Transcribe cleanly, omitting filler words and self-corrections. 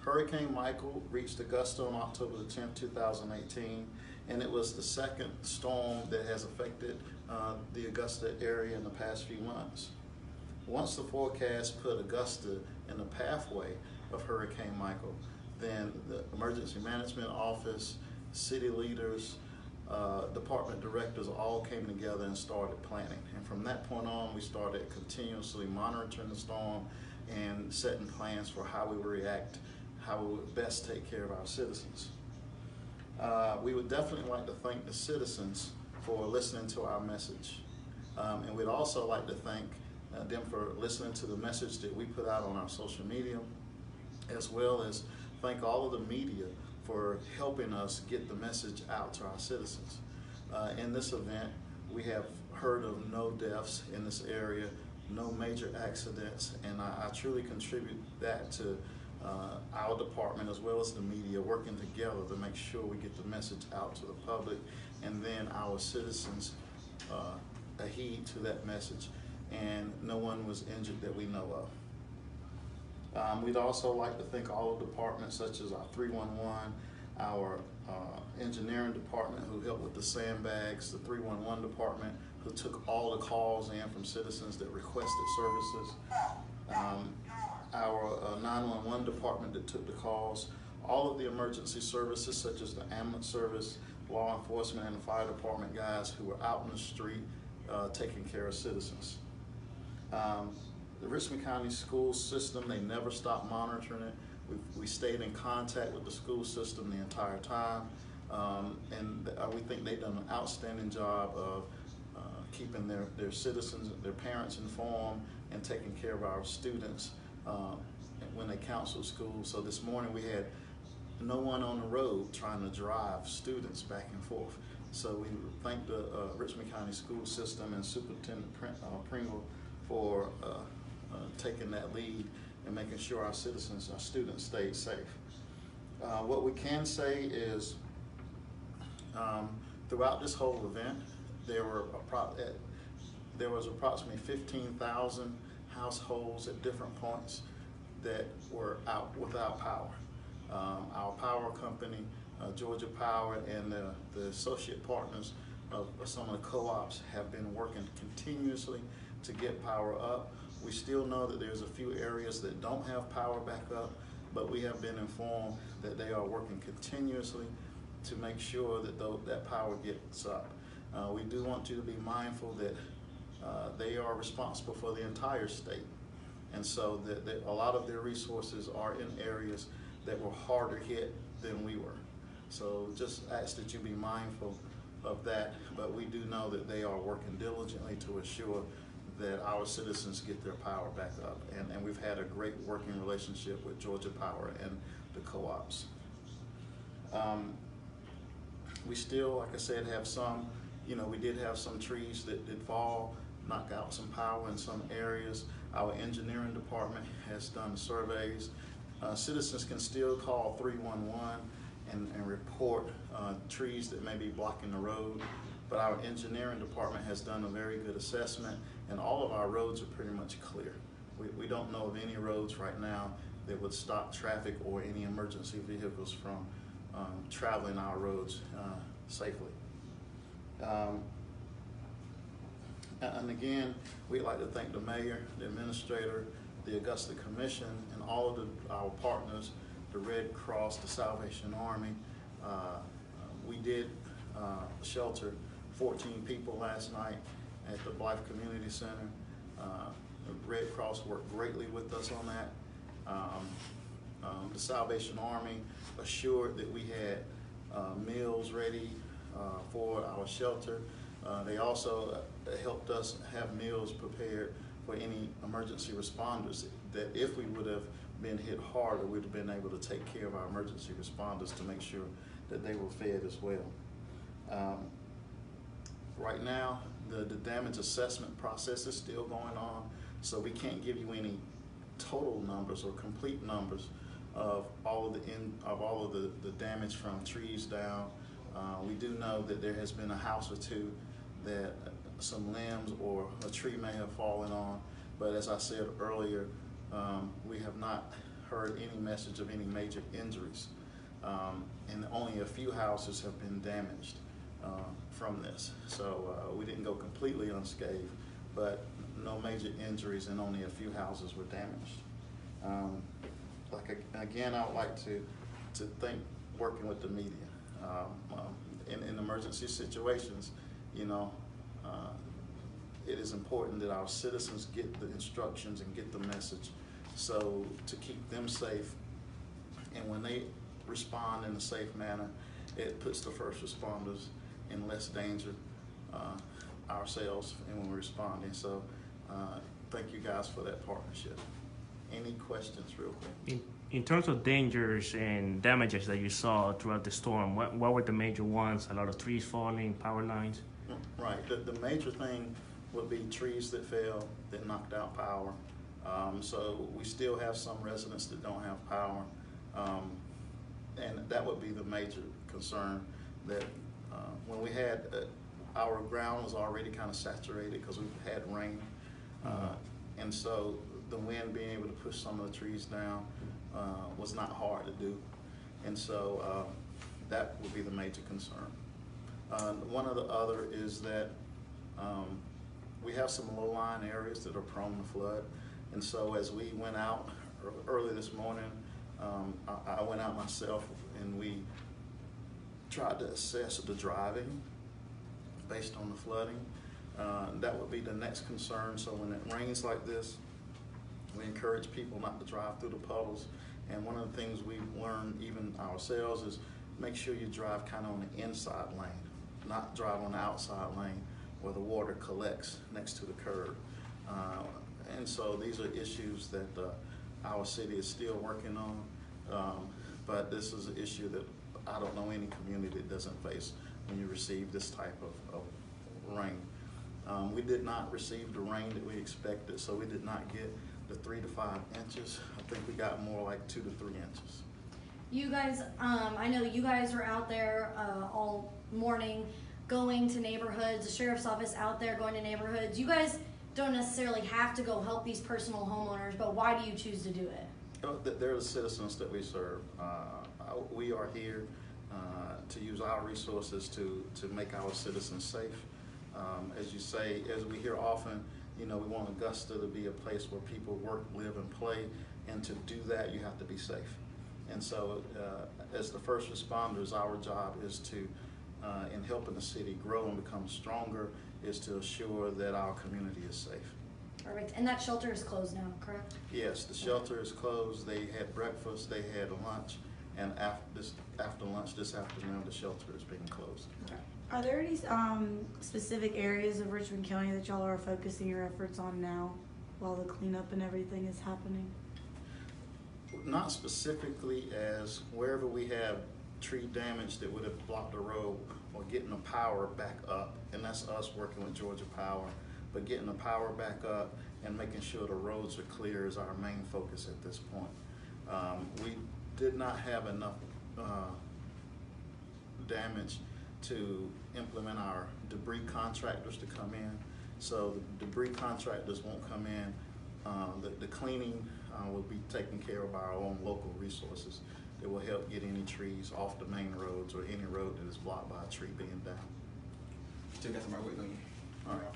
Hurricane Michael reached Augusta on October the 10th, 2018, and it was the second storm that has affected the Augusta area in the past few months. Once the forecast put Augusta in the pathway of Hurricane Michael, then the Emergency Management Office, city leaders, department directors all came together and started planning. And from that point on, we started continuously monitoring the storm and setting plans for how we would react, how we would best take care of our citizens. We would definitely like to thank the citizens for listening to our message. And we'd also like to thank them for listening to the message that we put out on our social media, as well as thank all of the media for helping us get the message out to our citizens. In this event, we have heard of no deaths in this area, no major accidents, and I truly contribute that to our department as well as the media working together to make sure we get the message out to the public, and then our citizens adhere to that message, and no one was injured that we know of. We'd also like to thank all the departments such as our 311, our engineering department who helped with the sandbags, the 311 department who took all the calls in from citizens that requested services, our 911 department that took the calls, all of the emergency services such as the ambulance service, law enforcement, and the fire department guys who were out in the street taking care of citizens. The Richmond County school system, they never stopped monitoring it. We stayed in contact with the school system the entire time, and we think they've done an outstanding job of keeping their citizens, their parents informed, and taking care of our students when they counsel school. So this morning we had no one on the road trying to drive students back and forth. So we thank the Richmond County school system and Superintendent Pringle for taking that lead and making sure our citizens, our students stayed safe. What we can say is throughout this whole event, there was approximately 15,000 households at different points that were out without power. Our power company, Georgia Power, and the associate partners of some of the co-ops have been working continuously to get power up. We still know that there's a few areas that don't have power back up, but we have been informed that they are working continuously to make sure that that power gets up. We do want you to be mindful that they are responsible for the entire state, and so that a lot of their resources are in areas that were harder hit than we were. So just ask that you be mindful of that, but we do know that they are working diligently to assure that our citizens get their power back up, and we've had a great working relationship with Georgia Power and the co-ops. We still, like I said, have some, we did have some trees that did fall, knock out some power in some areas. Our engineering department has done surveys. Citizens can still call 311 and report trees that may be blocking the road, but our engineering department has done a very good assessment, and all of our roads are pretty much clear. We don't know of any roads right now that would stop traffic or any emergency vehicles from traveling our roads safely. And again, we'd like to thank the mayor, the administrator, the Augusta Commission, and all of our partners, the Red Cross, the Salvation Army. We did shelter 14 people last night at the Blythe Community Center. The Red Cross worked greatly with us on that. The Salvation Army assured that we had meals ready for our shelter. They also helped us have meals prepared for any emergency responders that if we would have been hit harder, we'd have been able to take care of our emergency responders to make sure that they were fed as well. Right now, the damage assessment process is still going on, so we can't give you any total numbers or complete numbers of all of the damage from trees down. We do know that there has been a house or two that some limbs or a tree may have fallen on, but as I said earlier, we have not heard any message of any major injuries. And only a few houses have been damaged from this. So we didn't go completely unscathed, but no major injuries and only a few houses were damaged. Again, I would like to think working with the media. In emergency situations, you know, it is important that our citizens get the instructions and get the message, so to keep them safe. And when they respond in a safe manner, it puts the first responders in less danger, ourselves, and when we're responding. So thank you guys for that partnership. Any questions real quick? In terms of dangers and damages that you saw throughout the storm, what were the major ones? A lot of trees falling, power lines? Right, the major thing would be trees that fell, that knocked out power. So we still have some residents that don't have power. And that would be the major concern, that when we had, our ground was already kind of saturated because we've had rain. And so the wind being able to push some of the trees down was not hard to do. And so that would be the major concern. One of the other is that we have some low-lying areas that are prone to flood. And so as we went out early this morning, I went out myself and we tried to assess the driving based on the flooding. That would be the next concern. So when it rains like this, we encourage people not to drive through the puddles. And one of the things we've learned even ourselves is make sure you drive kind of on the inside lane, not drive on the outside lane where the water collects next to the curb. And so these are issues that our city is still working on, but this is an issue that I don't know any community that doesn't face when you receive this type of rain. We did not receive the rain that we expected, so we did not get the 3 to 5 inches. I think we got more like 2 to 3 inches. You guys, I know you guys are out there all morning going to neighborhoods, the sheriff's office out there going to neighborhoods. You guys don't necessarily have to go help these personal homeowners, but why do you choose to do it? They're the citizens that we serve. We are here to use our resources to make our citizens safe. As you say, as we hear often, you know, we want Augusta to be a place where people work, live, and play, and to do that, you have to be safe. And so, as the first responders, our job is to, in helping the city grow and become stronger, is to assure that our community is safe. Perfect. And that shelter is closed now, correct? Yes, the shelter is closed. They had breakfast, they had lunch, and after lunch this afternoon, the shelter is being closed. Okay. Are there any specific areas of Richmond County that y'all are focusing your efforts on now while the cleanup and everything is happening? Not specifically, as wherever we have tree damage that would have blocked the road, or getting the power back up, and that's us working with Georgia Power, but getting the power back up and making sure the roads are clear is our main focus at this point. We did not have enough damage to implement our debris contractors to come in. So the debris contractors won't come in. The cleaning will be taken care of by our own local resources that will help get any trees off the main roads or any road that is blocked by a tree being down. Still got somebody waiting on you. All right.